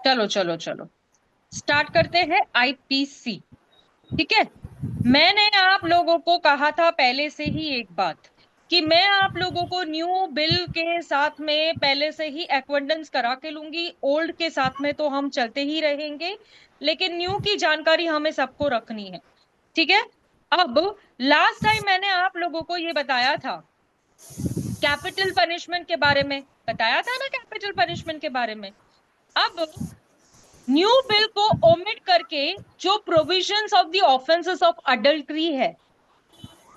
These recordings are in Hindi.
चलो चलो चलो, स्टार्ट करते हैं आईपीसी। ठीक है। मैंने आप लोगों को कहा था पहले से ही एक बात, कि मैं आप लोगों को न्यू बिल के साथ में पहले से ही एक्वेंडेंस करा के लूंगी, ओल्ड के साथ में तो हम चलते ही रहेंगे, लेकिन न्यू की जानकारी हमें सबको रखनी है। ठीक है। अब लास्ट टाइम मैंने आप लोगों को ये बताया था, कैपिटल पनिशमेंट के बारे में बताया था ना, कैपिटल पनिशमेंट के बारे में। अब न्यू बिल को ओमिट करके जो provisions of the offences of adultery है,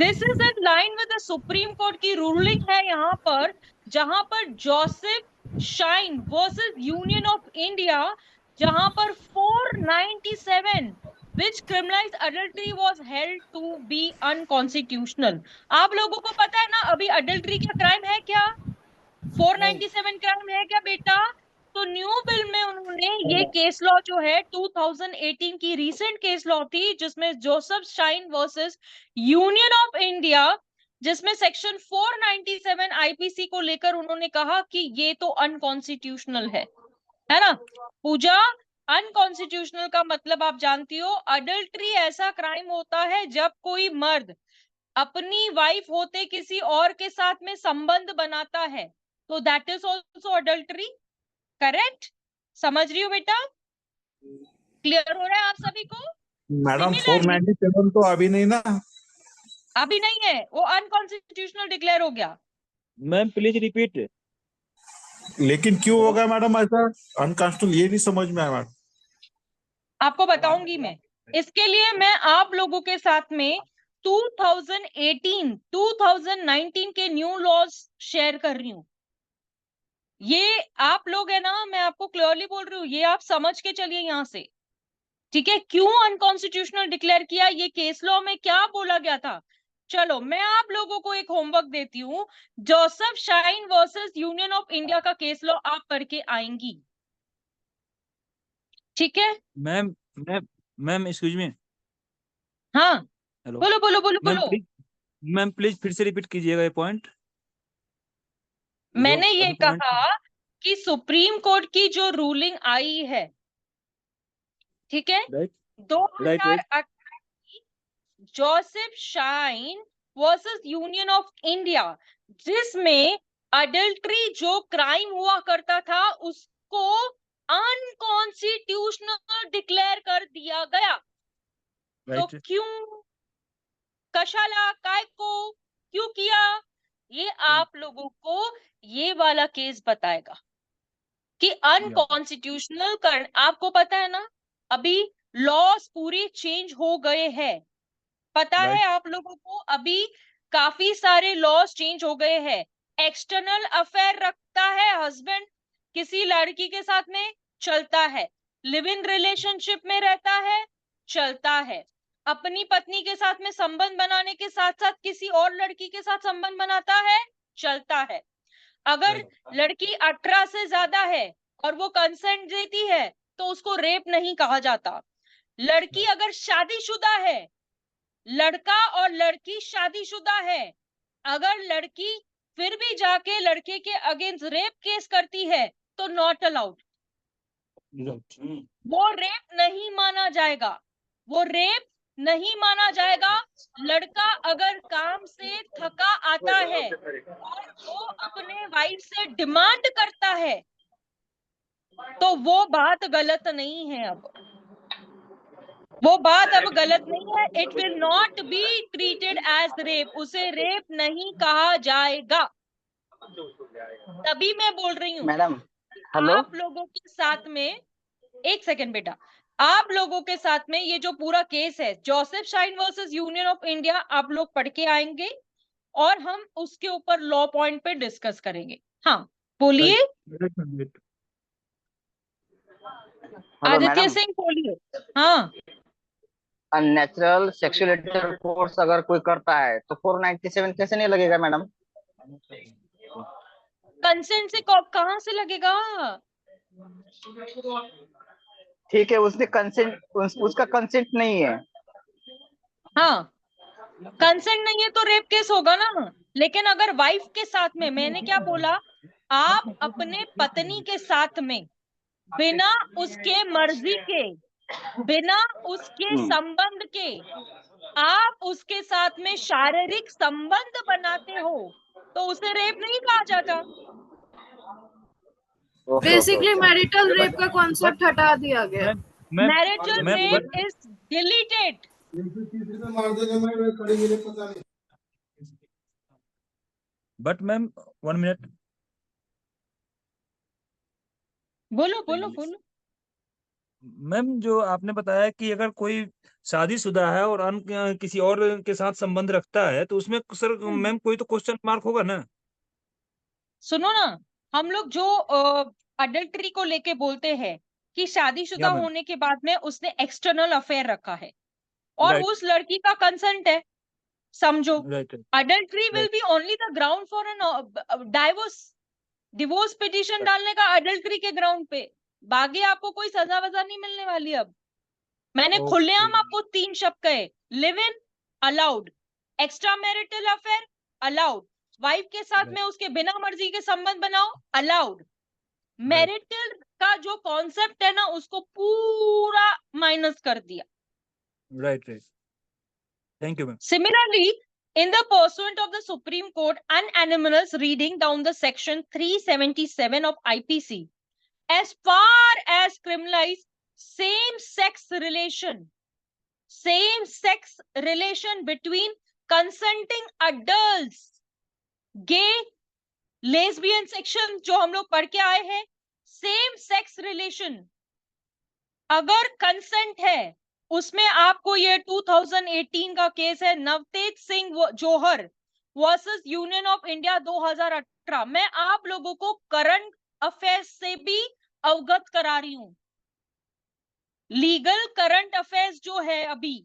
this is in line with the Supreme Court की रूलिंग है यहाँ पर, जहां पर Joseph Shine versus Union of India, जहां पर 497 which criminalized adultery was held to be unconstitutional। आप लोगों को पता है ना अभी अडल्ट्री का क्राइम है क्या, 497 क्राइम है क्या बेटा? तो न्यू बिल में उन्होंने ये केस लॉ जो है 2018 की रीसेंट केस लॉ थी, जिसमें Joseph Shine versus Union of India, जिसमें सेक्शन 497 आईपीसी को लेकर उन्होंने कहा कि ये तो अनकॉन्स्टिट्यूशनल है ना पूजा। अनकॉन्स्टिट्यूशनल का मतलब आप जानती हो, अडल्ट्री ऐसा क्राइम होता है जब कोई मर्द अपनी वाइफ होते किसी और के साथ में संबंध बनाता है, तो that is also adultery. Correct? समझ रही हो बेटा? क्लियर हो रहा है आप सभी को? मैडम सिमिलरली 497 तो अभी नहीं ना। अभी नहीं है, वो अनकॉन्स्टिट्यूशनल डिक्लेयर हो गया। Ma'am please repeat. लेकिन क्यों होगा मैडम ऐसा अनकॉन्स्टिट्यूशनल, ये नहीं समझ में आया मैडम। आपको बताऊंगी मैं। इसके लिए मैं आप लोगों के साथ में 2018 2019 के न्यू लॉज शेयर कर रही हूं। ये आप लोग है ना, मैं आपको क्लियरली बोल रही हूँ, ये आप समझ के चलिए यहां से। ठीक है, क्यों अनकॉन्स्टिट्यूशनल डिक्लेयर किया, ये केस लॉ में क्या बोला गया था। चलो मैं आप लोगों को एक होमवर्क देती हूँ, Joseph Shine versus Union of India का केस लॉ आप करके आएंगी। ठीक है। Ma'am ma'am ma'am excuse me. हाँ हेलो बोलो बोलो बोलो मैम बोलो। प्लीज। मैम प्लीज फिर से रिपीट कीजिएगा ये पॉइंट। जो मैंने ये अभी पॉइंट। कहा कि सुप्रीम कोर्ट की जो रूलिंग आई है, ठीक है, राइट राइट राइट। 2018 की, Joseph Shine versus Union of India, जिसमें अडल्ट्री जो क्राइम हुआ करता था उसको अनकॉन्स्टिट्यूशनल डिक्लेयर कर दिया गया। तो राइट क्यों, कशाला, काय को, क्यों किया, ये आप लोगों को ये वाला केस बताएगा कि अनकॉन्स्टिट्यूशनल कर। आपको पता है ना अभी लॉस पूरी चेंज हो गए हैं, पता है राइट आप लोगों को, अभी काफी सारे लॉस चेंज हो गए हैं। एक्सटर्नल अफेयर रखता है हस्बैंड किसी लड़की के साथ में, चलता है। लिव इन रिलेशनशिप में रहता है, चलता है। अपनी पत्नी के साथ में संबंध बनाने के साथ साथ किसी और लड़की के साथ संबंध बनाता है, चलता है। अगर लड़की 18 से ज्यादा है और वो कंसेंट देती है तो उसको रेप नहीं कहा जाता। लड़की अगर शादीशुदा है, लड़का और लड़की शादीशुदा है, अगर लड़की फिर भी जाके लड़के के अगेंस्ट रेप केस करती है तो नॉट अलाउड, वो रेप नहीं माना जाएगा, वो रेप नहीं माना जाएगा। लड़का अगर काम से थका आता है और वो अपने वाइफ से डिमांड करता है तो वो बात गलत नहीं है। अब वो बात अब गलत नहीं है, it will not be treated as rape, उसे रेप नहीं कहा जाएगा। तभी मैं बोल रही हूँ मैडम हेलो। आप लोगों के साथ में, एक सेकेंड बेटा, आप लोगों के साथ में ये जो पूरा केस है Joseph Shine versus Union of India, आप लोग पढ़ के आएंगे और हम उसके ऊपर लॉ पॉइंट पे डिस्कस करेंगे। हाँ बोलिए हेलो आदित्य मैडम, सिंह, बोलिए। हाँ अननेचुरल सेक्सुअल इंटरकोर्स अगर कोई करता है तो 497 कैसे नहीं लगेगा मैडम? कंसेंट से कहाँ से लगेगा? ठीक है, उसने कंसेंट उसका कंसेंट नहीं है। हाँ कंसेंट नहीं है तो रेप केस होगा ना। लेकिन अगर वाइफ के साथ में, मैंने क्या बोला, आप अपने पत्नी के साथ में बिना उसके मर्जी के, बिना उसके संबंध के आप उसके साथ में शारीरिक संबंध बनाते हो तो उसे रेप नहीं कहा जाता। बेसिकली मैरिटल रेप का कॉन्सेप्ट हटा दिया गया। Marital rape is deleted. But ma'am 1 minute, बोलो बोलो बोलो। मैम जो आपने बताया कि अगर कोई शादीशुदा है और किसी और के साथ संबंध रखता है तो उसमें सर मैम कोई तो क्वेश्चन मार्क होगा ना। सुनो ना, हम लोग जो अडल्ट्री को लेके बोलते हैं कि शादीशुदा या मैम, होने के बाद में उसने एक्सटर्नल अफेयर रखा है और राइट उस लड़की का कंसेंट है, समझो, right adultery will right be only the ground for an divorce petition डालने का अडल्ट्री के ग्राउंड पे। बाकी आपको कोई सजा वजा नहीं मिलने वाली। अब मैंने खुलेआम आपको 3 शब्द कहे, live in allowed, extra marital affair allowed, wife के साथ में उसके बिना मर्जी के संबंध बनाओ अलाउड। मैरिटल का जो कॉन्सेप्ट है ना उसको पूरा माइनस कर दिया। Right right, thank you ma'am. Similarly, in the pursuant of the Supreme Court and animals reading down the section 377 of IPC, as far as criminalize same-sex relation between consenting adults, gay, lesbian section जो हम लोग पढ़ के आए हैं, सेम सेक्स रिलेशन अगर कंसेंट है उसमें आपको ये 2018 का केस है नवतेज सिंह जौहर वर्सेस यूनियन ऑफ इंडिया 2018। मैं आप लोगों को करंट अफेयर्स से भी अवगत करा रही हूं। लीगल करंट अफेयर्स जो है अभी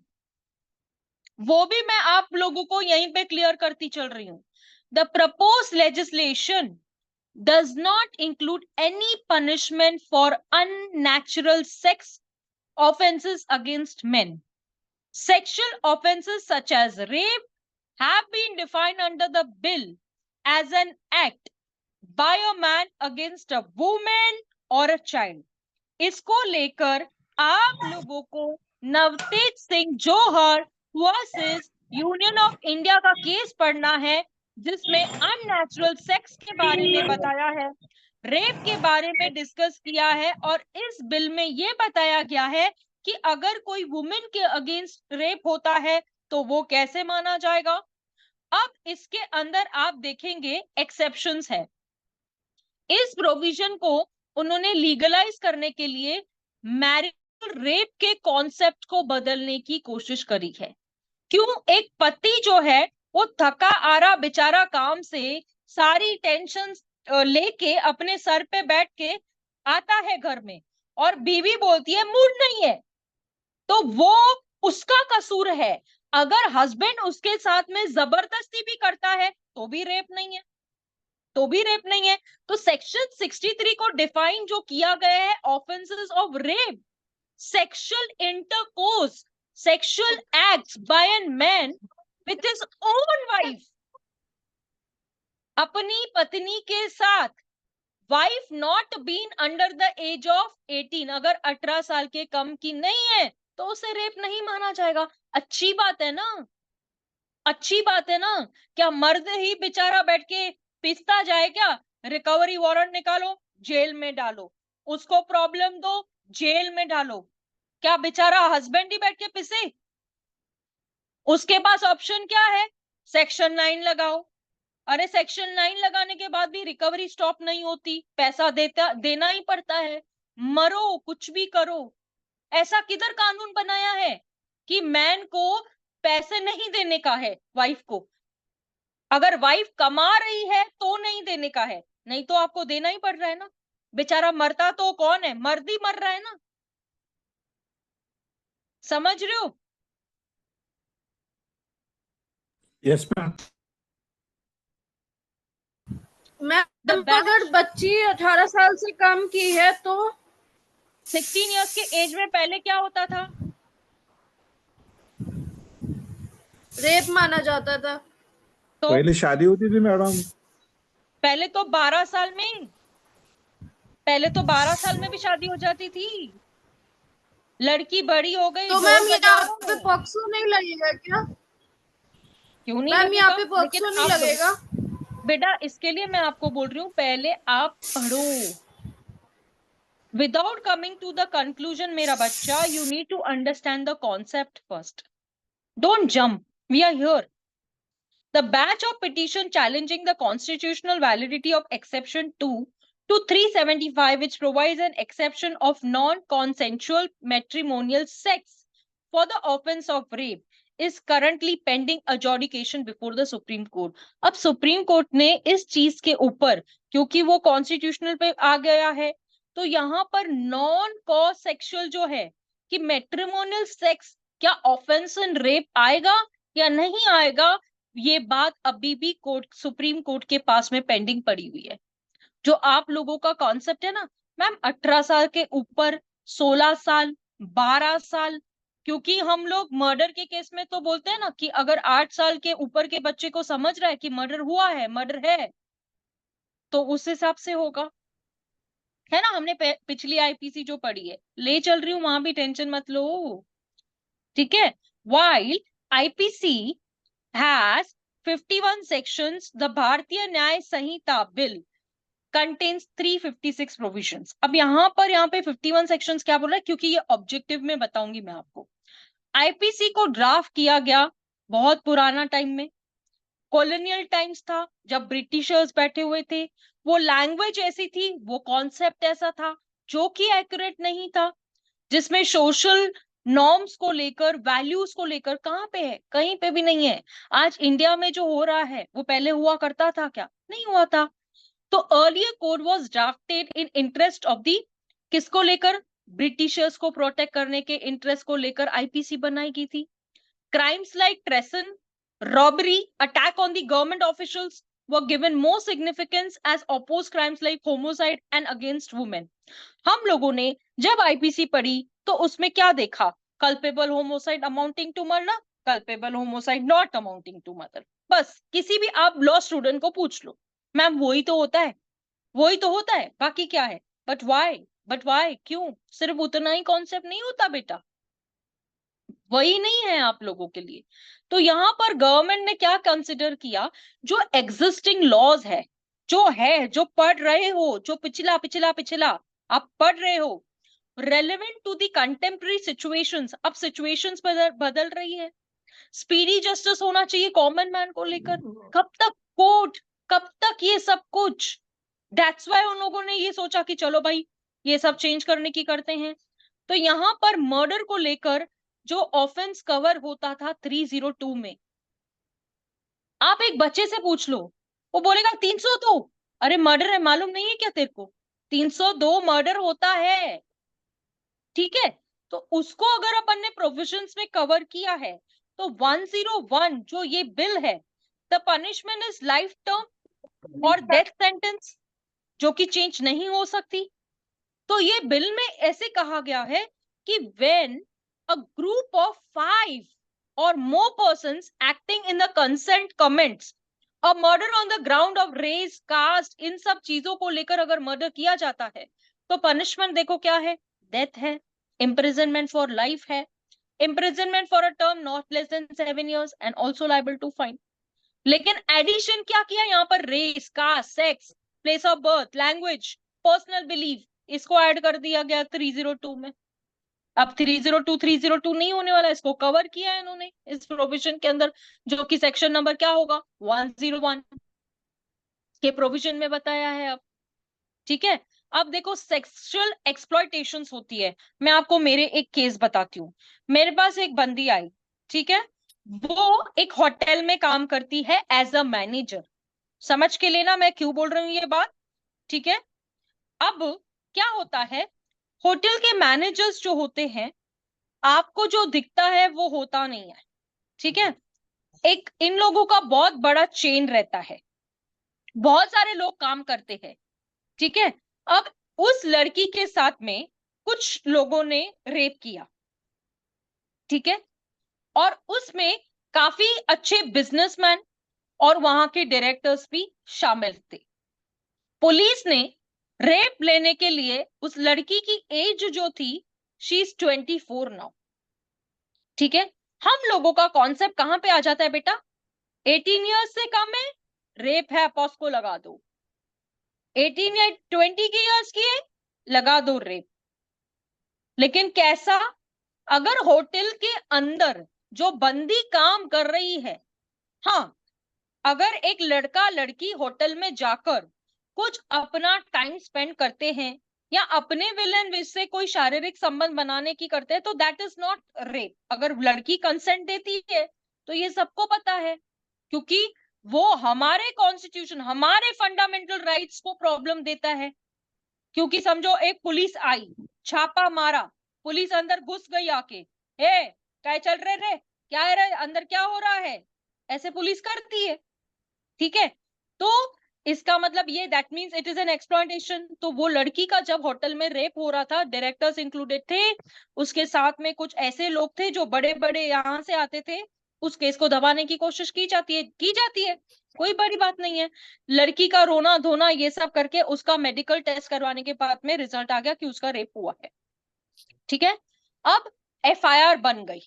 वो भी मैं आप लोगों को यहीं पे क्लियर करती चल रही हूं। The propose legislation does not include any punishment for unnatural sex offenses against men. Sexual offenses such as rape have been defined under the bill as an act by a man against a woman or a child. इसको लेकर आप लोगों को नवतेज सिंह जौहर वर्सेस यूनियन ऑफ इंडिया का केस पढ़ना है जिसमें अननेचुरल सेक्स के बारे में बताया है, रेप के बारे में डिस्कस किया है और इस बिल में यह बताया गया है कि अगर कोई वुमेन के अगेंस्ट रेप होता है तो वो कैसे माना जाएगा। अब इसके अंदर आप देखेंगे एक्सेप्शंस है। इस प्रोविजन को उन्होंने लीगलाइज करने के लिए मैरिटल रेप के कॉन्सेप्ट को बदलने की कोशिश करी है। क्यों? एक पति जो है वो थका आ रहा बेचारा काम से सारी टेंशन लेके अपने सर पे बैठ के आता है घर में और बीवी बोलती है मूड नहीं है, तो वो उसका कसूर है। अगर हस्बैंड उसके साथ में जबरदस्ती भी करता है तो भी रेप नहीं है, तो भी रेप नहीं है। तो सेक्शन 63 को डिफाइन जो किया गया है offences of rape, sexual intercourse, sexual acts by an man with his own wife, अपनी पत्नी के साथ, wife not been under the age of 18, अगर 18 साल के कम की नहीं है तो उसे रेप नहीं माना जाएगा। अच्छी बात है ना, अच्छी बात है ना। क्या मर्द ही बेचारा बैठ के पिसता जाए क्या? रिकवरी वारंट निकालो, जेल में डालो, उसको प्रॉब्लम दो, जेल में डालो। क्या बेचारा हस्बैंड ही बैठ के पिसे? उसके पास ऑप्शन क्या है? सेक्शन 9 लगाओ। अरे सेक्शन 9 लगाने के बाद भी रिकवरी स्टॉप नहीं होती, पैसा देना ही पड़ता है। मरो कुछ भी करो, ऐसा किधर कानून बनाया है कि मैन को पैसे नहीं देने का है वाइफ को? अगर वाइफ कमा रही है तो नहीं देने का है, नहीं तो आपको देना ही पड़ रहा है ना। बेचारा मरता तो कौन है? मर्द ही मर रहा है ना। समझ रहे हो? Yes ma'am. मैम अगर बच्ची 18 साल से कम की है तो 16 इयर्स के एज में पहले क्या होता था? रेप माना जाता था। पहले शादी होती थी मैडम। पहले तो 12 साल में पहले तो 12 साल में भी शादी हो जाती थी, लड़की बड़ी हो गई, तो ढोल मैम बजा यहाँ लो। पे पॉक्सो नहीं लगेगा क्या? क्यों नहीं मैम यहाँ लगेगा? पे पॉक्सो लेकिन नहीं आप लगेगा? बेटा, इसके लिए मैं आपको बोल रही हूँ, पहले आप पढ़ो। Without coming to the conclusion, मेरा बच्चा, you need to understand the concept first. Don't jump. We are here. The batch of petition challenging the constitutional validity of exception 2 to 375, which provides an exception of non-consensual matrimonial sex for the offense of rape, is currently pending adjudication before the Supreme Court. अब सुप्रीम कोर्ट ने इस चीज के ऊपर, क्योंकि वो कॉन्स्टिट्यूशनल पे आ गया है, तो यहाँ पर नॉन कॉज सेक्सुअल जो है कि मैट्रिमोनियल सेक्स क्या ऑफेंस इन रेप आएगा या नहीं आएगा, ये बात अभी भी कोर्ट, सुप्रीम कोर्ट के पास में पेंडिंग पड़ी हुई है। जो आप लोगों का कॉन्सेप्ट है ना मैम, 18 साल के ऊपर, 16 साल, 12 साल, क्योंकि हम लोग मर्डर के केस में तो बोलते हैं ना कि अगर 8 साल के ऊपर के बच्चे को समझ रहा है कि मर्डर हुआ है, मर्डर है, तो उस हिसाब से होगा, है ना। हमने पिछली आईपीसी जो पढ़ी है, ले चल रही हूँ वहां भी, टेंशन मत लो, ठीक है। While IPC has 51 sections, the Bharatiya Nyaya Sanhita bill contains 356 provisions. अब यहाँ पे 51 sections क्या बोल रहा है, क्योंकि ये ऑब्जेक्टिव में बताऊंगी मैं आपको। आईपीसी को ड्राफ्ट किया गया बहुत पुराना टाइम में, कॉलोनियल टाइम्स था, जब ब्रिटिशर्स बैठे हुए थे, वो लैंग्वेज ऐसी थी, वो कॉन्सेप्ट ऐसा था जो कि एक्यूरेट नहीं था, जिसमें सोशल नॉर्म्स को लेकर, वैल्यूज को लेकर कहाँ पे है, कहीं पे भी नहीं है। आज इंडिया में जो हो रहा है वो पहले हुआ करता था क्या? नहीं हुआ था। तो earlier code was drafted in interest of the, किसको लेकर? ब्रिटिशर्स को प्रोटेक्ट करने के इंटरेस्ट को लेकर आईपीसी बनाई गई थी। Crimes like treason, robbery, attack on the government officials were given more significance as opposed crimes like homicide and against women. हम लोगों ने जब आईपीसी पढ़ी तो उसमें क्या देखा? Culpable homicide amounting to murder, culpable homicide not amounting to murder. बस किसी भी आप लॉ स्टूडेंट को पूछ लो, मैम वही तो होता है, वही तो होता है, बाकी क्या है? बट वाई क्यों? सिर्फ उतना ही कॉन्सेप्ट नहीं होता बेटा, वही नहीं है आप लोगों के लिए। तो यहाँ पर गवर्नमेंट ने क्या कंसिडर किया, जो एग्जिस्टिंग लॉज है, जो पढ़ रहे हो, जो पिछला आप पढ़ रहे हो, relevant to the contemporary situations. अब सिचुएशंस बदल रही है, स्पीडी जस्टिस होना चाहिए कॉमन मैन को लेकर। कब तक कोर्ट, कब तक ये सब कुछ? दैट्स वाई उन लोगों ने ये सोचा कि चलो भाई ये सब चेंज करने की करते हैं। तो यहाँ पर मर्डर को लेकर जो ऑफेंस कवर होता था 302 में, आप एक बच्चे से पूछ लो, वो बोलेगा 302, अरे मर्डर है, मालूम नहीं है क्या तेरे को? 302 मर्डर होता है, ठीक है। तो उसको अगर अपन ने प्रोविजंस में कवर किया है, तो 101 जो ये बिल है, the punishment is life term और डेथ सेंटेंस, जो कि चेंज नहीं हो सकती। तो ये बिल में ऐसे कहा गया है कि when a group of 5 or more persons acting in the consent commits a murder on the ground of race, caste, इन सब चीजों को लेकर अगर मर्डर किया जाता है तो पनिशमेंट देखो क्या है, डेथ है, imprisonment for life है, imprisonment for a term not less than 7 years and also liable to fine। लेकिन एडिशन क्या किया यहाँ पर? Race, caste, sex, place of birth, language, personal belief, इसको ऐड कर दिया गया 302 में। अब 302 नहीं होने वाला, इसको कवर किया है इन्होंने इस प्रोविजन के अंदर, जो कि सेक्शन नंबर क्या होगा? 101 के प्रोविजन में बताया है। अब ठीक है, अब देखो सेक्सुअल एक्सप्लॉयटेशंस होती है। मैं आपको मेरे एक केस बताती हूँ। मेरे पास एक बंदी आई, ठीक है, वो एक होटल में काम करती है एज अ मैनेजर। समझ के लेना मैं क्यों बोल रही हूँ ये बात, ठीक है। अब क्या होता है, होटल के मैनेजर्स जो होते हैं, आपको जो दिखता है वो होता नहीं है, ठीक है। एक इन लोगों का बहुत बड़ा चेन रहता है, बहुत सारे लोग काम करते हैं, ठीक है। अब उस लड़की के साथ में कुछ लोगों ने रेप किया, ठीक है, और उसमें काफी अच्छे बिजनेसमैन और वहां के डायरेक्टर्स भी शामिल थे। पुलिस ने रेप लेने के लिए उस लड़की की एज जो थी, शी इज 24 नाउ। ठीक है, हम लोगों का कॉन्सेप्ट कहां पे आ जाता है बेटा, 18 ईयर्स से कम है रेप है, पॉस्को लगा दो। 18 या 20 की ईयर्स की है, लगा दो रेप। लेकिन कैसा, अगर होटल के अंदर जो बंदी काम कर रही है, हाँ, अगर एक लड़का लड़की होटल में जाकर कुछ अपना टाइम स्पेंड करते हैं या अपने विल एंड विश से कोई शारीरिक संबंध बनाने की करते हैं, तो दैट इज नॉट रेप। अगर लड़की कंसेंट देती है तो ये सबको पता है, क्योंकि वो हमारे कॉन्स्टिट्यूशन, हमारे फंडामेंटल राइट्स को प्रॉब्लम देता है। क्योंकि समझो एक पुलिस आई, छापा मारा, पुलिस अंदर घुस गई आके, हे क्या चल रहे रे, क्या है रे, अंदर क्या हो रहा है, ऐसे पुलिस करती है। ठीक है, तो इसका मतलब ये that means it is an exploitation. तो वो लड़की का जब होटल में रेप हो रहा था, डायरेक्टर्स इंक्लूडेड थे, उसके साथ में कुछ ऐसे लोग थे जो बड़े बड़े यहां से आते थे, उस केस को दबाने की कोशिश की जाती है, कोई बड़ी बात नहीं है। लड़की का रोना धोना ये सब करके उसका मेडिकल टेस्ट करवाने के बाद में रिजल्ट आ गया कि उसका रेप हुआ है। ठीक है, अब एफआईआर बन गई,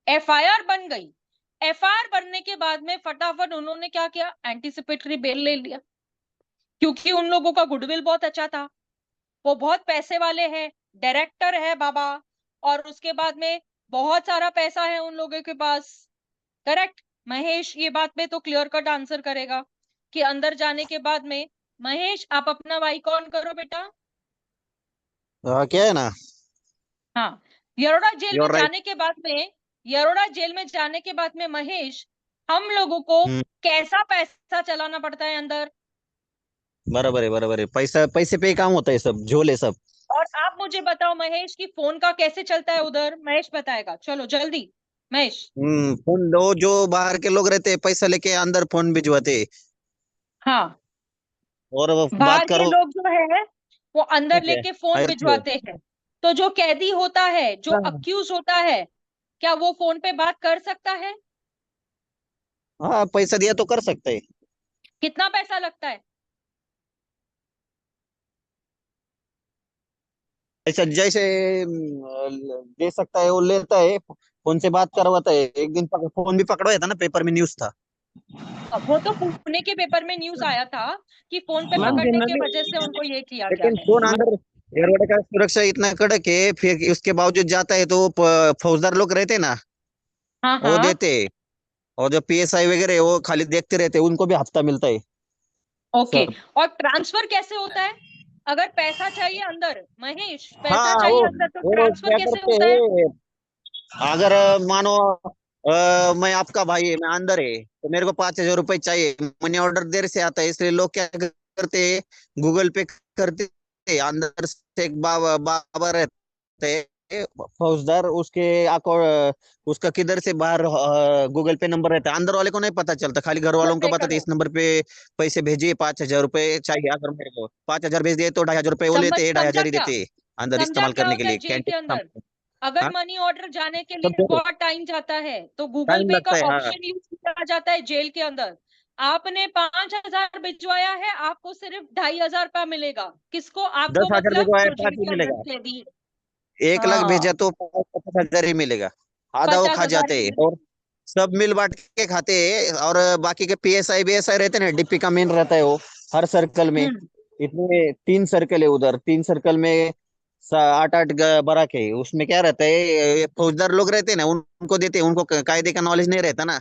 एफआईआर बन गई। एफआईआर बनने के बाद में फटाफट उन्होंने क्या किया, एंटीसिपेटरी बेल ले लिया, क्योंकि उन लोगों का गुडविल बहुत अच्छा था, वो बहुत पैसे वाले हैं, डायरेक्टर है बाबा, और उसके बाद में बहुत सारा पैसा है उन लोगों के पास। करेक्ट, महेश ये बात में तो क्लियर कट आंसर करेगा कि अंदर जाने के बाद में, महेश आप अपना माइक ऑन करो बेटा। क्या है ना, हाँ, यरोड़ा जेल में योर राइट। जाने के बाद में, यरोड़ा जेल में जाने के बाद में महेश, हम लोगों को कैसा पैसा चलाना पड़ता है अंदर, बराबर है, पैसा पैसे पे ही काम होता है, सब झोले सब। और आप मुझे बताओ महेश की फोन का कैसे चलता है उधर, महेश बताएगा, चलो जल्दी महेश। फोन दो, जो बाहर के लोग रहते हैं पैसा लेके अंदर फोन भिजवाते, हाँ, और वो बाहर बात के करो। लोग जो है वो अंदर ठीक है, लेके फोन हायर लो। भिजवाते हैं। तो जो कैदी होता है, जो अक्यूज होता है, क्या वो फोन पे बात कर सकता है? हाँ, पैसा दिया तो कर सकते हैं। कितना पैसा लगता है? पैसा जैसे दे सकता है वो लेता है, फोन से बात करवाता है। एक दिन फोन भी पकड़वाया था ना, पेपर में न्यूज था। वो तो पुणे के पेपर में न्यूज आया था कि फोन पे मैम पकड़ने के जनरली, वजह से उनको ये किया गया लेकिन है। फोन अंदर, एयरपोर्ट का सुरक्षा इतना कड़क है, फिर उसके बावजूद जाता है तो फौजदार लोग रहते हैं ना, हाँ वो हाँ, देते हैं। और जो पीएसआई वगैरह है, वो खाली देखते रहते हैं, उनको भी हफ्ता मिलता है ओके। सब। और ट्रांसफर कैसे होता है? अगर पैसा चाहिए अंदर, महेश पैसा हाँ, चाहिए अंदर, तो वो ट्रांसफर क्या कैसे करते होता है? हैं, अगर मानो मैं आपका भाई है, मैं अंदर है, तो मेरे को 5,000 रुपए चाहिए, मनी ऑर्डर देर से आता है, इसलिए लोग क्या करते हैं, गूगल पे करते हैं। अंदर से एक बाबा रहते हैं, फौजदार, उसके उसका किधर से बाहर गूगल पे नंबर रहता है, अंदर वाले को नहीं पता चलता, खाली घर गूगल वालों को पे पता था, करो, इस नंबर पे पैसे भेजिए, 5,000 रुपए चाहिए। अगर मेरे को 5,000 भेज दिए तो 2,500 रुपए वो लेते हैं, ढाई समझा हजार ही क्या? देते हैं अंदर समझा इस्तेमाल क्या करने के होता है लिए, जेल के कैंटीन। अंदर? अगर हाँ, मनी ऑर्डर जाने के सब लिए जगह बहुत टाइम जाता है तो गूगल टाइम पे का लगता है। हाँ, ऑप्शन यूज किया जाता है जेल के अंदर। आपने 5,000 भिजवाया है, आपको सिर्फ 2,500 रुपया मिलेगा। किसको? आपको, 10,000 मतलब भेजवाया जो जेल 5 ही के अंदर मिलेगा। कैदी है। 1 लाख हाँ, भेजा तो 50,000 ही मिलेगा, आधा वो खा 50,000 जाते ही हैं, और मिलेगा। सब मिल बांट के खाते हैं। और बाकी के पीएसआई बीएसआई रहते हैं ना, डीपी का मेन रहता है वो, हर सर्कल में। हम्म, इतने 3 सर्कल है उधर, 3 सर्कल में 8-8 बराक है। उसमें क्या रहता है, ये फौजदार लोग रहते हैं ना, उनको देते हैं, उनको कायदे का नॉलेज नहीं रहता ना,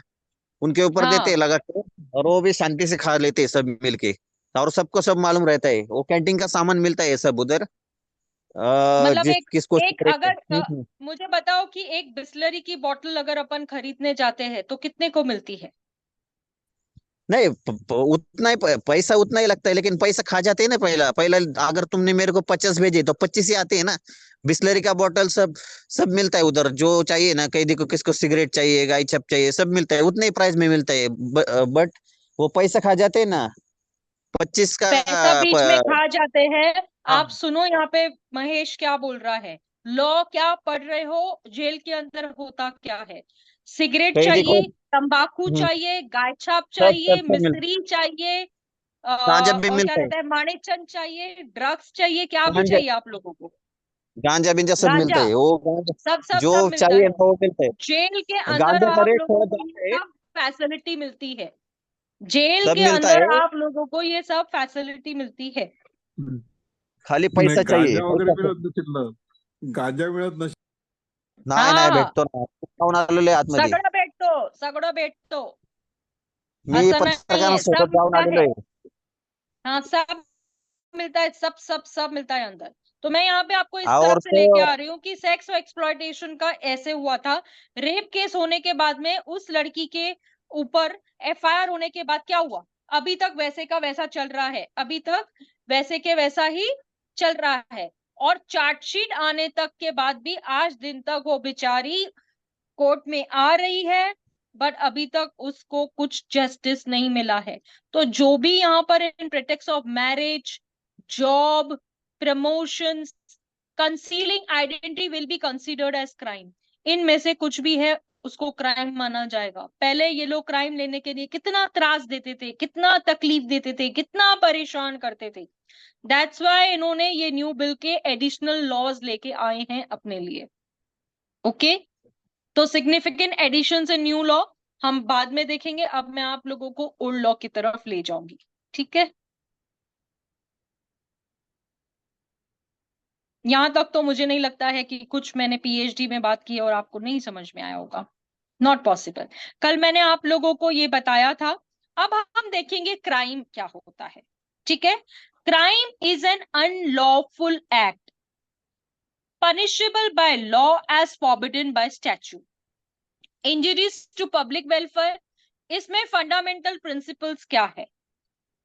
उनके ऊपर देते हैं हाँ, लगा के, और वो भी शांति से खा लेते हैं सब मिलके। और सबको सब मालूम रहता है, वो कैंटीन का सामान मिलता है सब उधर, मतलब जिस एक किसको एक सिगरेट अगर मुझे बताओ कि एक बिस्लरी की बोतल अगर अपन खरीदने जाते हैं तो कितने को मिलती है? नहीं, उतना ही पैसा उतना ही लगता है, लेकिन पैसा खा जाते हैं ना। पहला पहला अगर तुमने मेरे को 50 भेजे तो 25 ही आते हैं ना। बिस्लरी का बोतल सब सब मिलता है उधर, जो चाहिए ना, कैदी को किसको सिगरेट चाहिए, गाय छप चाहिए, सब मिलता है, उतने ही प्राइस में मिलता है। बट वो पैसा खा जाते हैं ना, 25 का। पैसा बीच में प, खा जाते हैं। आप हाँ, सुनो यहाँ पे महेश क्या बोल रहा है, लॉ क्या पढ़ रहे हो, जेल के अंदर होता क्या है। सिगरेट कैदी को चाहिए, तंबाकू चाहिए, गाय छाप सब सब चाहिए, सब मिलता मिश्री चाहिए, गांजा भी और क्या मिलता है, रहता है, माणिकचंद चाहिए, ड्रग्स चाहिए, क्या भी गांजा चाहिए आप लोगों को? गांजा बिंजा सब मिलता गांजा, है, वो गांजा सब सब जो सब मिलता चाहिए है। ना वो मिलता है। जेल के अंदर गांजा का आप रेट लोगों थोड़ा को ज्यादा ये है, सब फैसिलिटी मिलती है। जेल सब के मिलता अंदर है, आप लोगों को ये सब फैसिलिटी मिळती है। खाली नाही पैसा चाहिए, गांजा वगैरे पैसा मिळत नसेल ना, गांजा मिळत नसेल. नाही नाही हा, भेटतो ना, जाऊन आलेलो आहे आतमध्ये, सगळं भेटतो, सगळं भेटतो, मी असं नाहीये, पत्रकारांसोबत सब जाऊन मिलता है। आलेलो आहे. हाँ, सब मिलता है, सब सब सब मिलता है अंदर। तो मैं यहाँ पे आपको इस और तरफ से लेके तो आ रही हूँ कि सेक्स एक्सप्लॉयटेशन का ऐसे हुआ था। रेप केस होने के बाद में उस लड़की के ऊपर एफआईआर होने के बाद क्या हुआ, अभी तक वैसे का वैसा चल रहा है, अभी तक वैसे के वैसा ही चल रहा है। और चार्जशीट आने तक के बाद भी आज दिन तक वो बेचारी कोर्ट में आ रही है, बट अभी तक उसको कुछ जस्टिस नहीं मिला है। तो जो भी यहाँ पर in pretext of marriage, job, promotions, concealing identity will be considered as crime, इनमें से कुछ भी है उसको क्राइम माना जाएगा। पहले ये लोग क्राइम लेने के लिए कितना त्रास देते थे, कितना तकलीफ देते थे, कितना परेशान करते थे। दैट्स वाई इन्होंने ये न्यू बिल के एडिशनल लॉज लेके आए हैं अपने लिए। ओके, तो सिग्निफिकेंट एडिशंस इन न्यू लॉ हम बाद में देखेंगे, अब मैं आप लोगों को ओल्ड लॉ की तरफ ले जाऊंगी। ठीक है, यहां तक तो मुझे नहीं लगता है कि कुछ मैंने पीएचडी में बात की है और आपको नहीं समझ में आया होगा, नॉट पॉसिबल। कल मैंने आप लोगों को ये बताया था। अब हम देखेंगे क्राइम क्या होता है। ठीक है, crime is an unlawful act punishable by law as forbidden by statute, injuries to public welfare. इसमें फंडामेंटल प्रिंसिपल्स क्या है,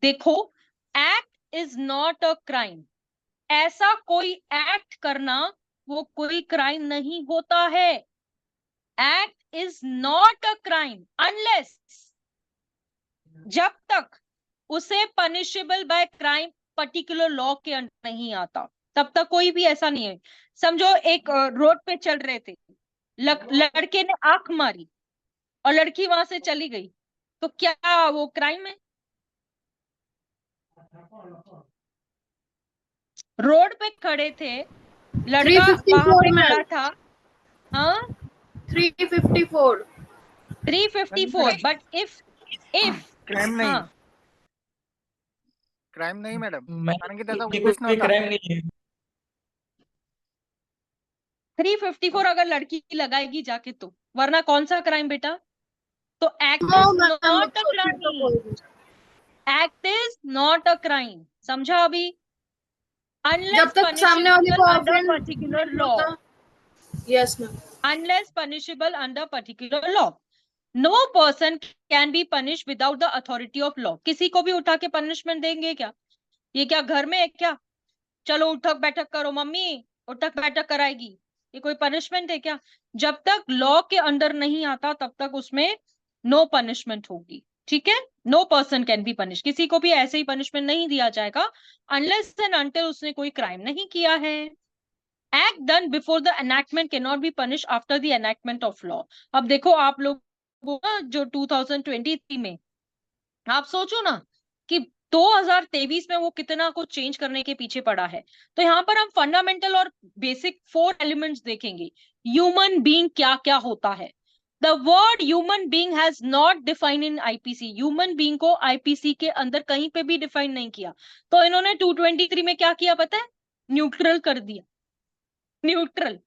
देखो, act is not a crime, ऐसा कोई एक्ट करना वो कोई क्राइम नहीं होता है। Act is not a crime unless, जब तक उसे punishable by crime particular law के अंडर नहीं आता, तब तक कोई भी ऐसा नहीं है। समझो एक रोड पे चल रहे थे, लड़के ने आंख मारी और लड़की वहां से चली गई, तो क्या वो क्राइम है? रोड पे खड़े थे, लड़का वहां 354 पे मैम, खड़ा था। हाँ, 354। 354, बट इफ क्राइम नहीं, हाँ, क्राइम नहीं मॅडम, मैं कारण की त्याचा ये उद्देश कोई नव्हता. क्राइम नहीं है। 354 अगर लड़की लगाएगी जाके तो, वरना कौन सा क्राइम बेटा? तो act no is ma'am, not a फिर तो कोई क्राइम, नहीं। Act is not a crime, समझा अभी? जब अनलेस तक सामने वाले पनिशेबल को अंडर ऑफेंड पर्टिकुलर नहीं लॉ, होता। Yes ma'am. unless punishable under particular law, no person can be punished without the authority of law। किसी को भी उठा के पनिशमेंट देंगे क्या? ये क्या घर में है क्या? चलो उठक बैठक करो, मम्मी उठक बैठक कराएगी, ये कोई पनिशमेंट है क्या? जब तक लॉ के अंडर नहीं आता तब तक उसमें नो पनिशमेंट होगी। ठीक है, no person can be punish, किसी को भी ऐसे ही पनिशमेंट नहीं दिया जाएगा अनलेस एंड अनटिल उसने कोई क्राइम नहीं किया है। Act done before the enactment can not be punish after the enactment of law. अब देखो आप लोग जो 2023 में, आप सोचो ना कि 2023 में वो कितना कुछ चेंज करने के पीछे पड़ा है। तो यहाँ पर हम फंडामेंटल और बेसिक 4 एलिमेंट्स देखेंगे। ह्यूमन बीइंग क्या क्या होता है। The word human being has not define in IPC, human being को आईपीसी के अंदर कहीं पे भी डिफाइन नहीं किया। तो इन्होंने 223 में क्या किया पता है? न्यूट्रल कर दिया, न्यूट्रल,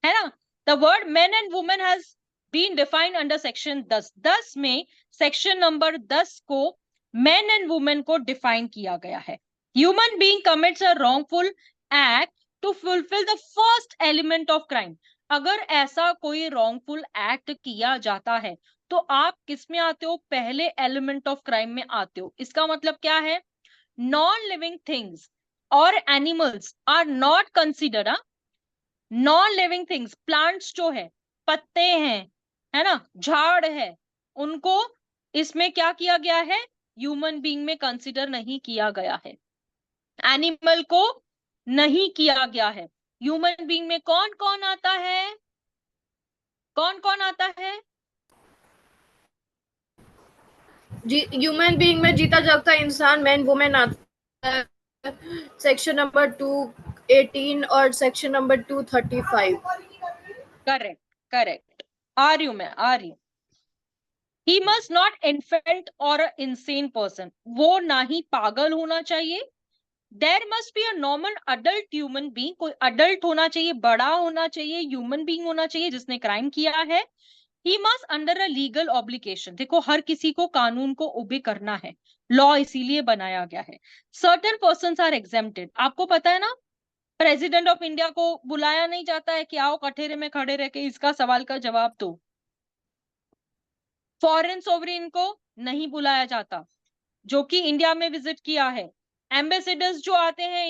है ना। The word men and women has been defined under section 10 में सेक्शन नंबर 10 को मेन एंड वुमेन को डिफाइन किया गया है। Human being commits a wrongful act to fulfil the first element of crime. अगर ऐसा कोई रॉन्गफुल एक्ट किया जाता है तो आप किस में आते हो? पहले एलिमेंट ऑफ क्राइम में आते हो। इसका मतलब क्या है? नॉन लिविंग थिंग्स और animals are not considered, non living things, plants जो है, पत्ते हैं, है ना, झाड़ है, उनको इसमें क्या किया गया है? ह्यूमन बीइंग में कंसिडर नहीं किया गया है। एनिमल को नहीं किया गया है। ह्यूमन बीइंग में कौन कौन आता है? कौन कौन आता है? ह्यूमन बीइंग में जीता जागता इंसान मैन वुमेन आता है, सेक्शन नंबर 218 और सेक्शन नंबर 235। करेक्ट करेक्ट, आ रही हूं मैं, आ रही हूं। ही मस्ट नॉट इन्फेंट और इंसेन पर्सन, वो ना ही पागल होना चाहिए। There must be a normal adult human being, कोई अडल्ट होना चाहिए, बड़ा होना चाहिए, ह्यूमन बीइंग होना चाहिए जिसने क्राइम किया है। He must under a legal obligation, देखो हर किसी को कानून को ओबे करना है, लॉ इसीलिए बनाया गया है। सर्टेन पर्सन्स आर एग्जेम्प्टेड, आपको पता है ना, प्रेसिडेंट ऑफ इंडिया को बुलाया नहीं जाता है कि आओ कठेरे में खड़े रह के इसका सवाल का जवाब दो। फॉरेन सोवरेन को नहीं बुलाया जाता जो कि इंडिया में विजिट किया है। एम्बेसडर्स जो आते हैं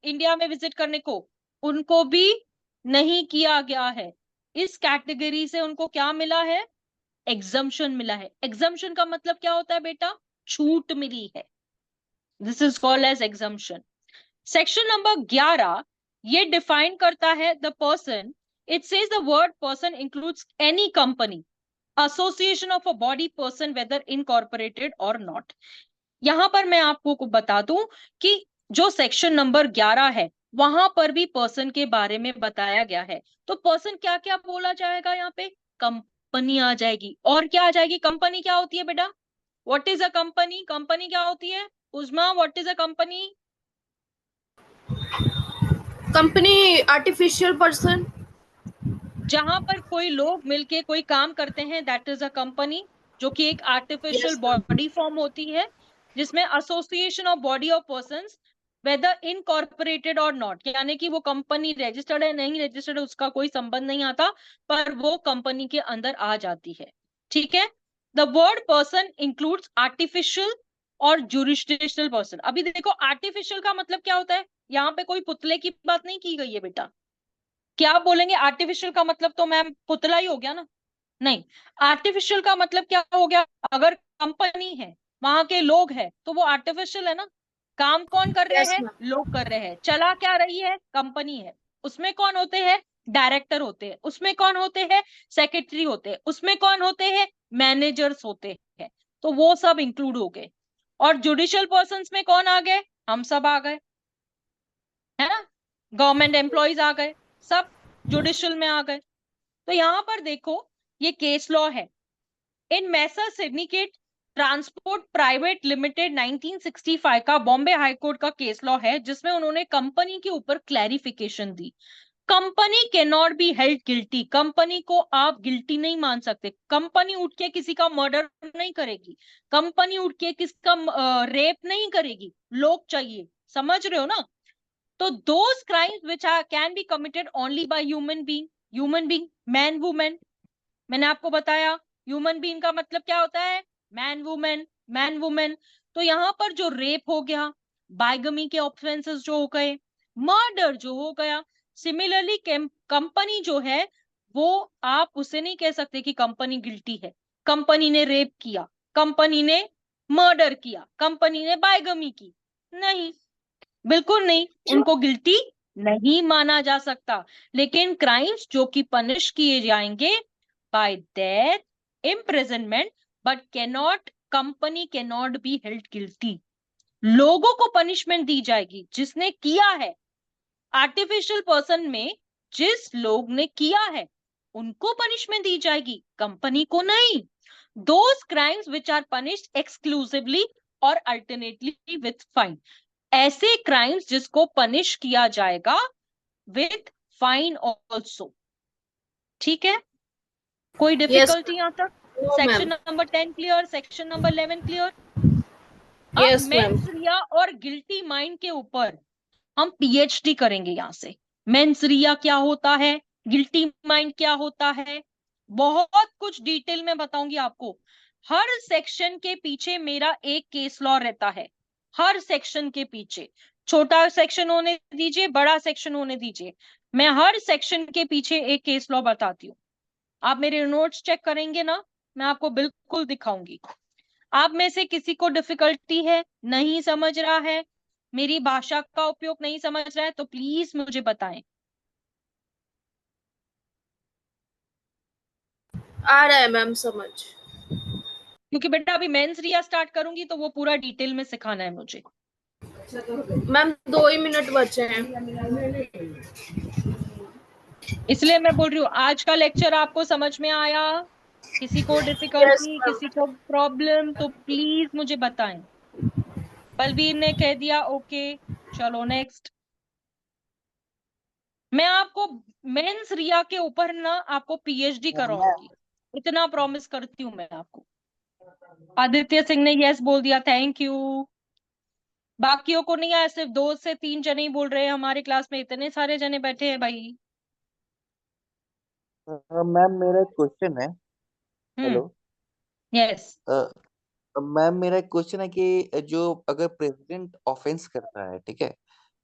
इंडिया में विजिट करने को, उनको भी नहीं किया गया है। इस कैटेगरी से उनको क्या मिला है? एग्जम्पशन मिला है। एग्जम्पशन का मतलब क्या होता है बेटा? छूट मिली है। This is called as exemption. Section number 11 ये डिफाइन करता है the person. It says the word person includes any company, association of a body, person whether incorporated और नॉट। यहां पर मैं आपको बता दूं कि जो सेक्शन नंबर 11 है वहां पर भी पर्सन के बारे में बताया गया है। तो पर्सन क्या क्या बोला जाएगा यहाँ पे? कंपनी आ जाएगी। और क्या आ जाएगी? कंपनी क्या होती है बेटा? What is a company? Company क्या होती है Usma? What is a company? Company artificial person, जहां पर कोई लोग मिलके कोई काम करते हैं, दैट इज अ कंपनी, जो कि एक artificial yes ma'am, body form होती है जिसमें association of body of persons weather incorporated और नॉट, यानी कि वो कंपनी रजिस्टर्ड है नहीं रजिस्टर्ड है उसका कोई संबंध नहीं आता, पर वो कंपनी के अंदर आ जाती है। ठीक है। The word person includes artificial और जुरिस्डिक्शनल पर्सन। अभी देखो आर्टिफिशियल का मतलब क्या होता है, यहाँ पे कोई पुतले की बात नहीं की गई है बेटा। क्या आप बोलेंगे आर्टिफिशियल का मतलब तो मैम पुतला ही हो गया ना? नहीं, आर्टिफिशियल का मतलब क्या हो गया? अगर कंपनी है, वहां के लोग हैं, तो वो आर्टिफिशियल है ना। काम कौन कर रहे यस हैं? मैम, लोग कर रहे हैं। चला क्या रही है? कंपनी है। उसमें कौन होते हैं? डायरेक्टर होते हैं। उसमें कौन होते हैं? सेक्रेटरी होते हैं। उसमें कौन होते हैं? मैनेजर्स होते हैं। तो वो सब इंक्लूड हो गए। और जुडिशियल पर्सन्स में कौन आ गए? हम सब आ गए, है ना। गवर्नमेंट एम्प्लॉयज आ गए, सब जुडिशियल में आ गए। तो यहां पर देखो ये केस लॉ है। इन मैसर सिंडिकेट ट्रांसपोर्ट प्राइवेट लिमिटेड 1965 का बॉम्बे हाई कोर्ट का केस लॉ है, जिसमें उन्होंने कंपनी के ऊपर clarification the. Company can not be held guilty, company को आप गिल्टी नहीं मान सकते। कंपनी उठ के किसी का मर्डर नहीं करेगी, कंपनी उठ के किसका रेप नहीं करेगी। लोग चाहिए, समझ रहे हो ना। तो those crimes which are can be committed only by human being, man woman, मैंने आपको बताया ह्यूमन बीइंग का मतलब क्या होता है? Man women, man women. तो यहां पर जो रेप हो गया, बाइगमी के ऑफेंसेस जो हो गए, मर्डर जो हो गया, सिमिलरली कंपनी जो है वो आप उसे नहीं कह सकते कि कंपनी गिल्टी है। कंपनी ने रेप किया, कंपनी ने मर्डर किया, कंपनी ने बाइगमी की, नहीं, बिल्कुल नहीं, उनको गिल्टी नहीं माना जा सकता। लेकिन क्राइम्स जो कि पनिश किए जाएंगे bye death, imprisonment, but cannot, company can not be held guilty. लोगों को पनिशमेंट दी जाएगी जिसने किया है। आर्टिफिशियल पर्सन में जिस लोग ने किया है उनको पनिशमेंट दी जाएगी, कंपनी को नहीं। Those crimes which are punished exclusively और अल्टरनेटली विथ फाइन, ऐसे क्राइम्स जिसको पनिश किया जाएगा विथ फाइन ऑल्सो। ठीक है, कोई यस डिफिकल्टी यहां तक? No section ma'am, number 10 clear, section number 11 clear. अब यस मैम, मेंस रिया और गिल्टी माइंड के ऊपर हम पीएचडी करेंगे यहां से। मेंस रिया क्या होता है, गिल्टी माइंड क्या होता है, बहुत कुछ डिटेल में बताऊंगी आपको। हर सेक्शन के पीछे मेरा एक केस लॉ रहता है, हर सेक्शन के पीछे। छोटा सेक्शन होने दीजिए, बड़ा सेक्शन होने दीजिए, मैं हर सेक्शन के पीछे एक केस लॉ बताती हूँ। आप मेरे नोट्स चेक करेंगे ना, मैं आपको बिल्कुल दिखाऊंगी। आप में से किसी को डिफिकल्टी है, नहीं समझ रहा है, मेरी भाषा का उपयोग नहीं समझ रहा है, तो प्लीज मुझे बताएं। आ रहा है मैम समझ। क्योंकि बेटा अभी मेंस रिया स्टार्ट करूंगी तो वो पूरा डिटेल में सिखाना है मुझे। मैम 2 ही मिनट बचे हैं। इसलिए मैं बोल रही हूँ आज का लेक्चर आपको समझ में आया? किसी को यस डिफिकल्टी, मैम। किसी को प्रॉब्लम तो प्लीज मुझे बताएं। बलवीर ने कह दिया ओके, चलो नेक्स्ट। मैं आपको मेंस रिया के ऊपर ना आपको पीएचडी करवाऊंगी, इतना प्रॉमिस करती हूँ मैं आपको। आदित्य सिंह ने यस बोल दिया, थैंक यू। बाकियों को नहीं आया, सिर्फ 2 से 3 जने ही बोल रहे हैं। हमारे क्लास में इतने सारे जने बैठे हैं भाई। मैम मेरा एक क्वेश्चन है। Hello yes. मैम, मेरा एक क्वेश्चन है कि जो अगर प्रेसिडेंट ऑफेंस करता है, ठीक है,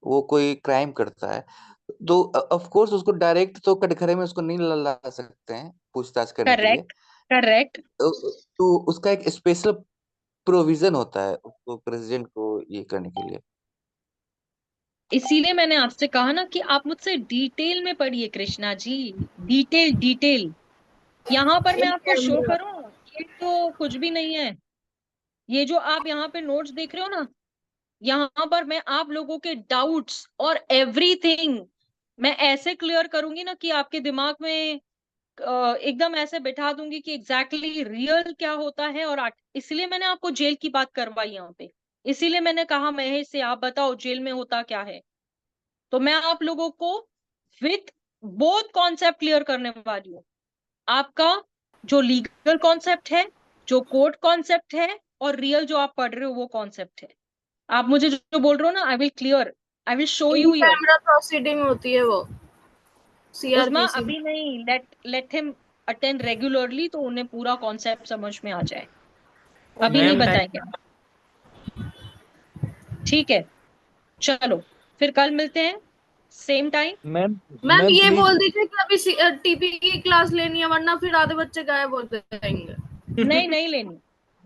वो कोई क्राइम करता है, तो ऑफ कोर्स उसको डायरेक्ट तो कटघरे में उसको नहीं ला सकते हैं पूछताछ करने के लिए। Correct correct. तो उसका एक स्पेशल प्रोविजन होता है उसको प्रेसिडेंट को ये करने के लिए। इसीलिए मैंने आपसे कहा ना कि आप मुझसे डिटेल में पढ़िए कृष्णा जी, डिटेल डिटेल। यहाँ पर मैं आपको शो करूं, ये तो कुछ भी नहीं है। ये जो आप यहाँ पे नोट्स देख रहे हो ना, यहाँ पर मैं आप लोगों के डाउट्स और एवरीथिंग मैं ऐसे क्लियर करूंगी ना कि आपके दिमाग में एकदम ऐसे बिठा दूंगी कि एग्जैक्टली रियल क्या होता है। और इसलिए मैंने आपको जेल की बात करवाई यहाँ पे। इसीलिए मैंने कहा महेश से आप बताओ जेल में होता क्या है। तो मैं आप लोगों को विथ बोथ कॉन्सेप्ट क्लियर करने वाली हूँ। आपका जो लीगल कॉन्सेप्ट है, जो कोर्ट कॉन्सेप्ट है, और रियल जो आप पढ़ रहे हो वो कॉन्सेप्ट है। आप मुझे जो बोल रहे हो ना, I will clear, I will show you here. Camera proceeding होती है वो उसमें सीआरपीसी। अभी नहीं, लेट हिम अटेंड रेगुलरली तो उन्हें पूरा कॉन्सेप्ट समझ में आ जाए। अभी नहीं मैम बताएंगे। ठीक है, चलो फिर कल मिलते हैं सेम टाइम। मैम मैम ये प्लीज बोल दीजिए कि अभी टीपी की क्लास लेनी है, वरना फिर आधे बच्चे गायब होते जाएंगे। नहीं नहीं लेनी,